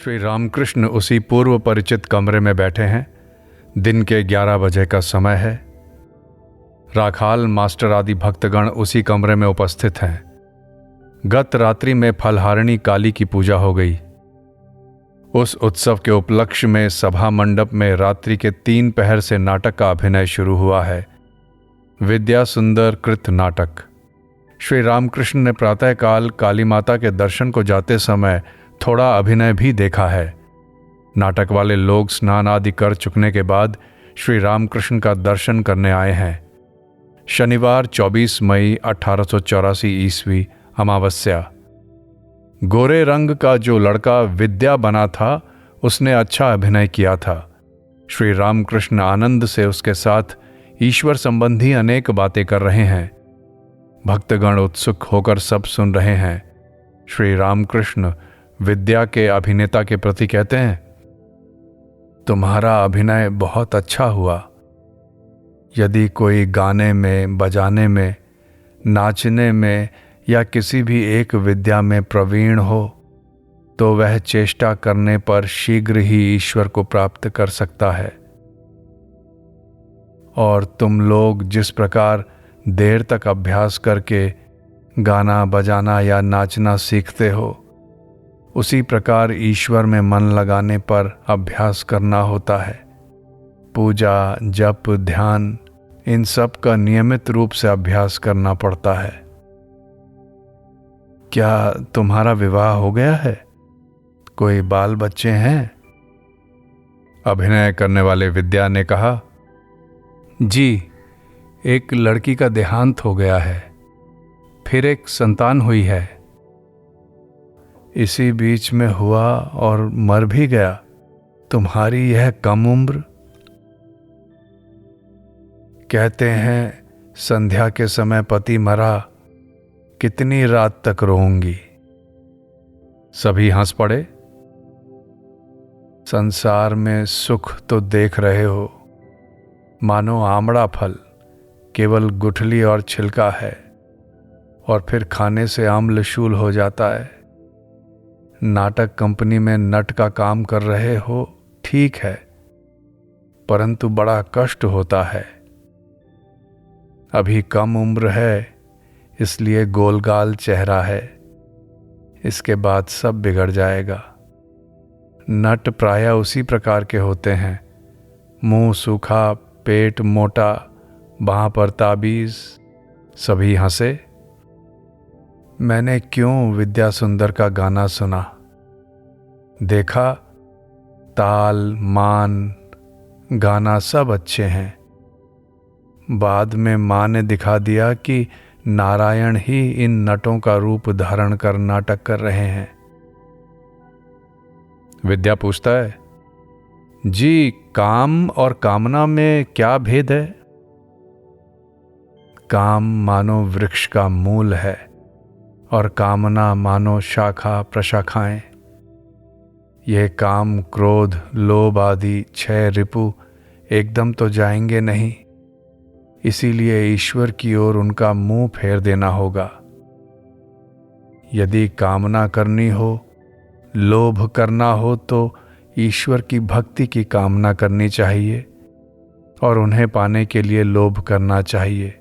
श्री रामकृष्ण उसी पूर्व परिचित कमरे में बैठे हैं। दिन के 11 बजे का समय है। राखाल, मास्टर आदि भक्तगण उसी कमरे में उपस्थित हैं। गत रात्रि में फलहारिणी काली की पूजा हो गई। उस उत्सव के उपलक्ष्य में सभा मंडप में रात्रि के 3 पहर से नाटक का अभिनय शुरू हुआ है। विद्या सुंदर कृत नाटक। श्री रामकृष्ण ने प्रातःकाल काली माता के दर्शन को जाते समय थोड़ा अभिनय भी देखा है। नाटक वाले लोग स्नान आदि कर चुकने के बाद श्री रामकृष्ण का दर्शन करने आए हैं। शनिवार 24 मई 1884 ईस्वी, अमावस्या। गोरे रंग का जो लड़का विद्या बना था उसने अच्छा अभिनय किया था। श्री रामकृष्ण आनंद से उसके साथ ईश्वर संबंधी अनेक बातें कर रहे हैं। भक्तगण उत्सुक होकर सब सुन रहे हैं। श्री रामकृष्ण विद्या के अभिनेता के प्रति कहते हैं, तुम्हारा अभिनय बहुत अच्छा हुआ। यदि कोई गाने में, बजाने में, नाचने में या किसी भी एक विद्या में प्रवीण हो तो वह चेष्टा करने पर शीघ्र ही ईश्वर को प्राप्त कर सकता है। और तुम लोग जिस प्रकार देर तक अभ्यास करके गाना बजाना या नाचना सीखते हो, उसी प्रकार ईश्वर में मन लगाने पर अभ्यास करना होता है। पूजा, जप, ध्यान, इन सब का नियमित रूप से अभ्यास करना पड़ता है। क्या तुम्हारा विवाह हो गया है? कोई बाल बच्चे हैं? अभिनय करने वाले विद्या ने कहा, जी, एक लड़की का देहांत हो गया है, फिर एक संतान हुई है। इसी बीच में हुआ और मर भी गया। तुम्हारी यह कम उम्र। कहते हैं संध्या के समय पति मरा, कितनी रात तक रोऊंगी। सभी हंस पड़े। संसार में सुख तो देख रहे हो, मानो आमड़ा फल, केवल गुठली और छिलका है और फिर खाने से अम्लशूल हो जाता है। नाटक कंपनी में नट का काम कर रहे हो, ठीक है, परंतु बड़ा कष्ट होता है। अभी कम उम्र है, इसलिए गोलगाल चेहरा है। इसके बाद सब बिगड़ जाएगा। नट प्रायः उसी प्रकार के होते हैं। मुंह सूखा, पेट मोटा, बांह पर ताबीज। सभी हंसे। मैंने क्यों विद्या सुंदर का गाना सुना, देखा, ताल, मान, गाना सब अच्छे हैं। बाद में माँ ने दिखा दिया कि नारायण ही इन नटों का रूप धारण कर नाटक कर रहे हैं। विद्या पूछता है, जी, काम और कामना में क्या भेद है? काम मानो वृक्ष का मूल है और कामना मानो शाखा प्रशाखाएं। यह काम, क्रोध, लोभ आदि 6 रिपु एकदम तो जाएंगे नहीं। इसीलिए ईश्वर की ओर उनका मुंह फेर देना होगा। यदि कामना करनी हो, लोभ करना हो तो ईश्वर की भक्ति की कामना करनी चाहिए और उन्हें पाने के लिए लोभ करना चाहिए।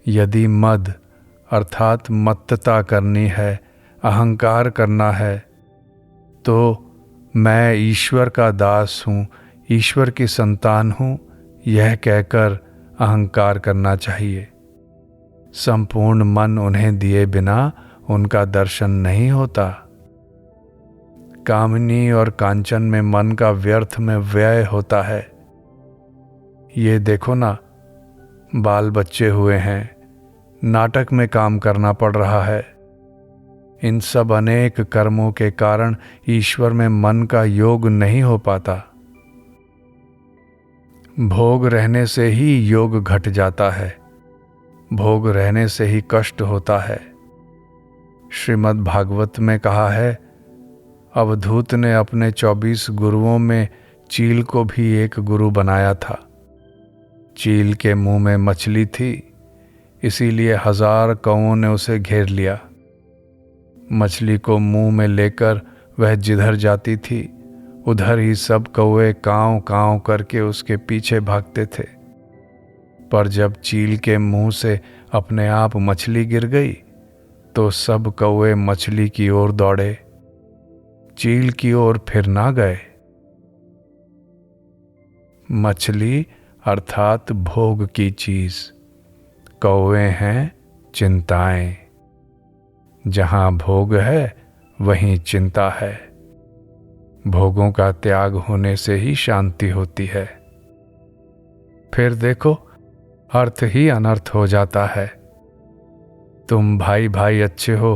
यदि मद अर्थात मत्तता करनी है, अहंकार करना है, तो मैं ईश्वर का दास हूँ, ईश्वर की संतान हूँ, यह कहकर अहंकार करना चाहिए। संपूर्ण मन उन्हें दिए बिना उनका दर्शन नहीं होता। कामनी और कांचन में मन का व्यर्थ में व्यय होता है। ये देखो ना, बाल बच्चे हुए हैं, नाटक में काम करना पड़ रहा है। इन सब अनेक कर्मों के कारण ईश्वर में मन का योग नहीं हो पाता। भोग रहने से ही योग घट जाता है, भोग रहने से ही कष्ट होता है। श्रीमद् भागवत में कहा है, अवधूत ने अपने 24 गुरुओं में चील को भी एक गुरु बनाया था। चील के मुंह में मछली थी, इसीलिए 1000 कौओं ने उसे घेर लिया। मछली को मुंह में लेकर वह जिधर जाती थी उधर ही सब कौवे कांव कांव करके उसके पीछे भागते थे। पर जब चील के मुंह से अपने आप मछली गिर गई तो सब कौवे मछली की ओर दौड़े, चील की ओर फिर ना गए। मछली अर्थात भोग की चीज, कौवे हैं चिंताएं। जहां भोग है वहीं चिंता है। भोगों का त्याग होने से ही शांति होती है। फिर देखो अर्थ ही अनर्थ हो जाता है। तुम भाई भाई अच्छे हो,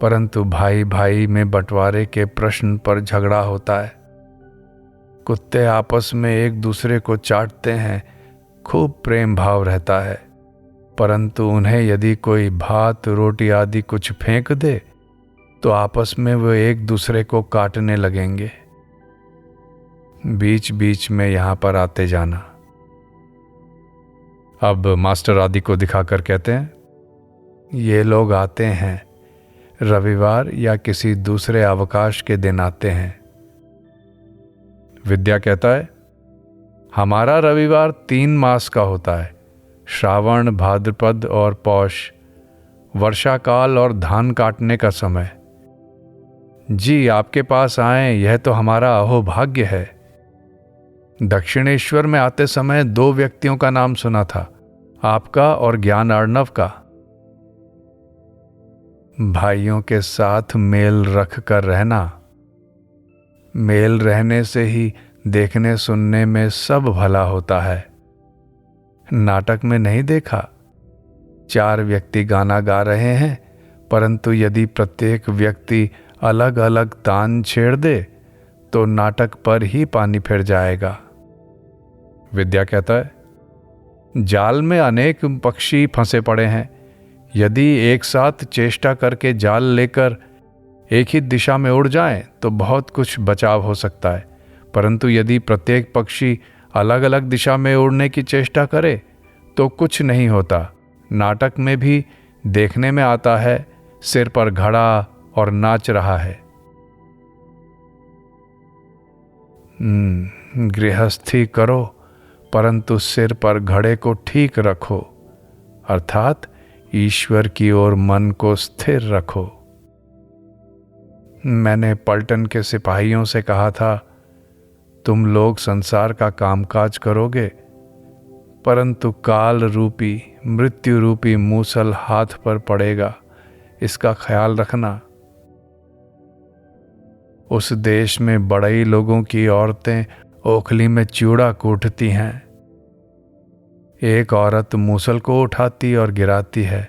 परंतु भाई भाई में बंटवारे के प्रश्न पर झगड़ा होता है। कुत्ते आपस में एक दूसरे को चाटते हैं, खूब प्रेम भाव रहता है, परंतु उन्हें यदि कोई भात रोटी आदि कुछ फेंक दे तो आपस में वो एक दूसरे को काटने लगेंगे। बीच बीच में यहां पर आते जाना। अब मास्टर आदि को दिखाकर कहते हैं, ये लोग आते हैं रविवार या किसी दूसरे अवकाश के दिन आते हैं। विद्या कहता है, हमारा रविवार 3 मास का होता है, श्रावण, भाद्रपद और पौष, वर्षा काल और धान काटने का समय। जी आपके पास आए यह तो हमारा अहोभाग्य है। दक्षिणेश्वर में आते समय 2 व्यक्तियों का नाम सुना था, आपका और ज्ञान अर्णव का। भाइयों के साथ मेल रख कर रहना। मेल रहने से ही देखने सुनने में सब भला होता है। नाटक में नहीं देखा 4 व्यक्ति गाना गा रहे हैं, परंतु यदि प्रत्येक व्यक्ति अलग अलग तान छेड़ दे तो नाटक पर ही पानी फिर जाएगा। विद्या कहता है, जाल में अनेक पक्षी फंसे पड़े हैं। यदि एक साथ चेष्टा करके जाल लेकर एक ही दिशा में उड़ जाएं तो बहुत कुछ बचाव हो सकता है, परंतु यदि प्रत्येक पक्षी अलग अलग दिशा में उड़ने की चेष्टा करे तो कुछ नहीं होता। नाटक में भी देखने में आता है सिर पर घड़ा और नाच रहा है। गृहस्थी करो परंतु सिर पर घड़े को ठीक रखो, अर्थात ईश्वर की ओर मन को स्थिर रखो। मैंने पलटन के सिपाहियों से कहा था, तुम लोग संसार का कामकाज करोगे, परंतु काल रूपी मृत्यु रूपी मूसल हाथ पर पड़ेगा, इसका ख्याल रखना। उस देश में बड़ई लोगों की औरतें ओखली में चिवड़ा कूटती हैं। एक औरत मूसल को उठाती और गिराती है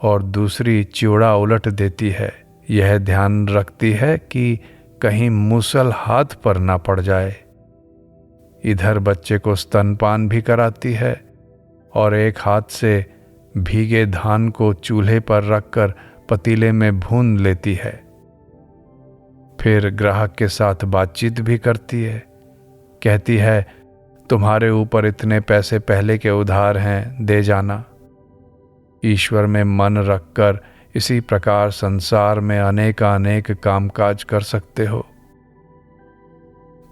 और दूसरी चिवड़ा उलट देती है। यह ध्यान रखती है कि कहीं मूसल हाथ पर ना पड़ जाए। इधर बच्चे को स्तनपान भी कराती है और एक हाथ से भीगे धान को चूल्हे पर रखकर पतीले में भून लेती है। फिर ग्राहक के साथ बातचीत भी करती है। कहती है, तुम्हारे ऊपर इतने पैसे पहले के उधार हैं, दे जाना। ईश्वर में मन रखकर इसी प्रकार संसार में अनेक कामकाज कर सकते हो,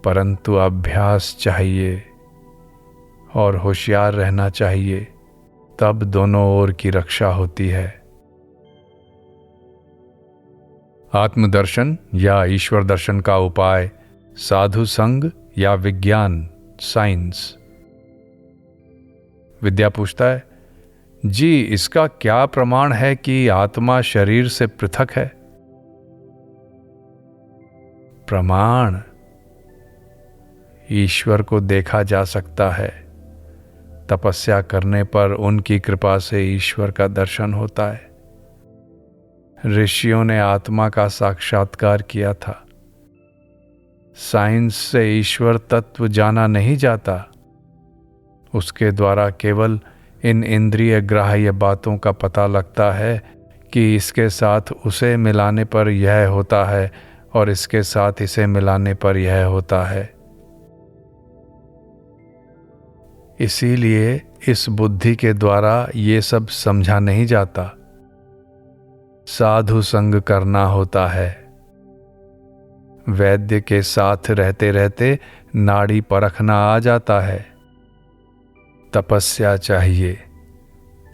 परंतु अभ्यास चाहिए और होशियार रहना चाहिए, तब दोनों ओर की रक्षा होती है। आत्मदर्शन या ईश्वर दर्शन का उपाय साधु संग या विज्ञान, साइंस। विद्या पूछता है, जी इसका क्या प्रमाण है कि आत्मा शरीर से पृथक है? प्रमाण, ईश्वर को देखा जा सकता है। तपस्या करने पर उनकी कृपा से ईश्वर का दर्शन होता है। ऋषियों ने आत्मा का साक्षात्कार किया था। साइंस से ईश्वर तत्व जाना नहीं जाता। उसके द्वारा केवल इन इंद्रिय ग्राह्य बातों का पता लगता है कि इसके साथ उसे मिलाने पर यह होता है और इसके साथ इसे मिलाने पर यह होता है। इसीलिए इस बुद्धि के द्वारा ये सब समझा नहीं जाता। साधु संग करना होता है। वैद्य के साथ रहते रहते नाड़ी परखना आ जाता है। तपस्या चाहिए,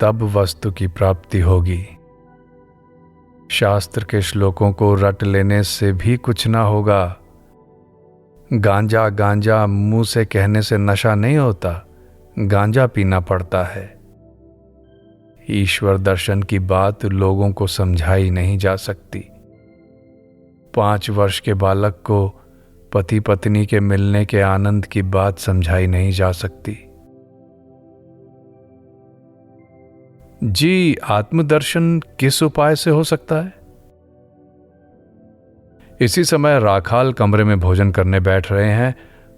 तब वस्तु की प्राप्ति होगी। शास्त्र के श्लोकों को रट लेने से भी कुछ ना होगा। गांजा गांजा मुंह से कहने से नशा नहीं होता, गांजा पीना पड़ता है। ईश्वर दर्शन की बात लोगों को समझाई नहीं जा सकती। 5 वर्ष के बालक को पति पत्नी के मिलने के आनंद की बात समझाई नहीं जा सकती। जी, आत्मदर्शन किस उपाय से हो सकता है? इसी समय राखाल कमरे में भोजन करने बैठ रहे हैं,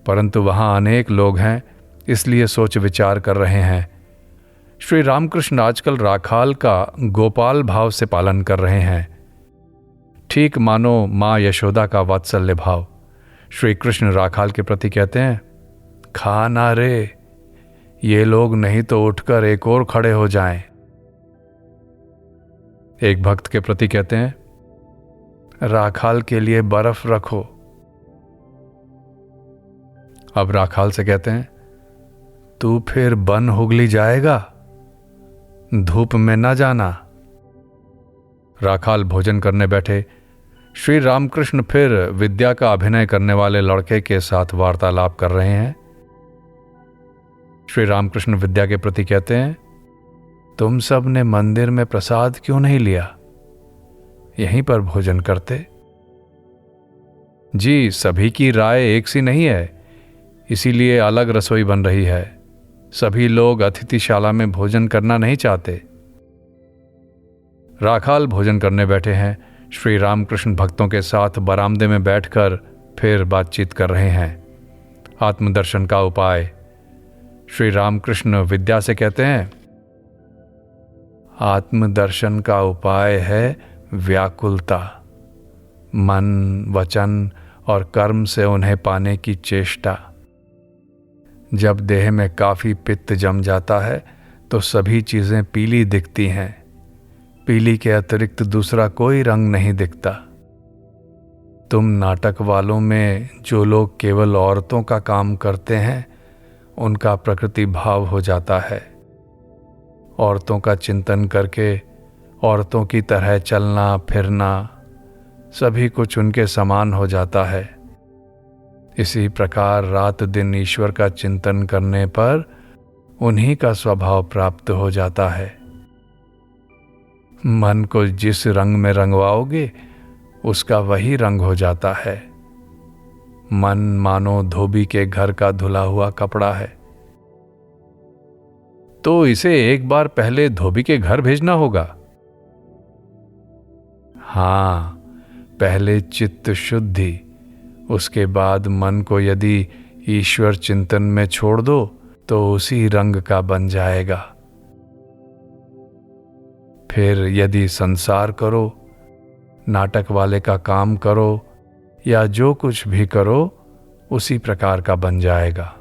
परंतु वहां अनेक लोग हैं, इसलिए सोच विचार कर रहे हैं। श्री रामकृष्ण आजकल राखाल का गोपाल भाव से पालन कर रहे हैं, ठीक मानो माँ यशोदा का वात्सल्य भाव। श्री कृष्ण राखाल के प्रति कहते हैं, खा ना रे, ये लोग नहीं तो उठकर एक और खड़े हो जाएं। एक भक्त के प्रति कहते हैं, राखाल के लिए बर्फ रखो। अब राखाल से कहते हैं, तू फिर बन हुगली जाएगा, धूप में ना जाना। राखाल भोजन करने बैठे। श्री रामकृष्ण फिर विद्या का अभिनय करने वाले लड़के के साथ वार्तालाप कर रहे हैं। श्री रामकृष्ण विद्या के प्रति कहते हैं, तुम सब ने मंदिर में प्रसाद क्यों नहीं लिया, यहीं पर भोजन करते। जी, सभी की राय एक सी नहीं है, इसीलिए अलग रसोई बन रही है। सभी लोग अतिथिशाला में भोजन करना नहीं चाहते। राखाल भोजन करने बैठे हैं। श्री रामकृष्ण भक्तों के साथ बरामदे में बैठकर फिर बातचीत कर रहे हैं। आत्मदर्शन का उपाय। श्री रामकृष्ण विद्या से कहते हैं, आत्मदर्शन का उपाय है व्याकुलता। मन, वचन और कर्म से उन्हें पाने की चेष्टा। जब देह में काफी पित्त जम जाता है तो सभी चीजें पीली दिखती हैं। पीली के अतिरिक्त दूसरा कोई रंग नहीं दिखता। तुम नाटक वालों में जो लोग केवल औरतों का काम करते हैं, उनका प्रकृति भाव हो जाता है। औरतों का चिंतन करके औरतों की तरह चलना फिरना, सभी कुछ उनके समान हो जाता है। इसी प्रकार रात दिन ईश्वर का चिंतन करने पर उन्हीं का स्वभाव प्राप्त हो जाता है। मन को जिस रंग में रंगवाओगे उसका वही रंग हो जाता है। मन मानो धोबी के घर का धुला हुआ कपड़ा है, तो इसे एक बार पहले धोबी के घर भेजना होगा। हाँ, पहले चित्त शुद्धि, उसके बाद मन को यदि ईश्वर चिंतन में छोड़ दो तो उसी रंग का बन जाएगा। फिर यदि संसार करो, नाटक वाले का काम करो या जो कुछ भी करो, उसी प्रकार का बन जाएगा।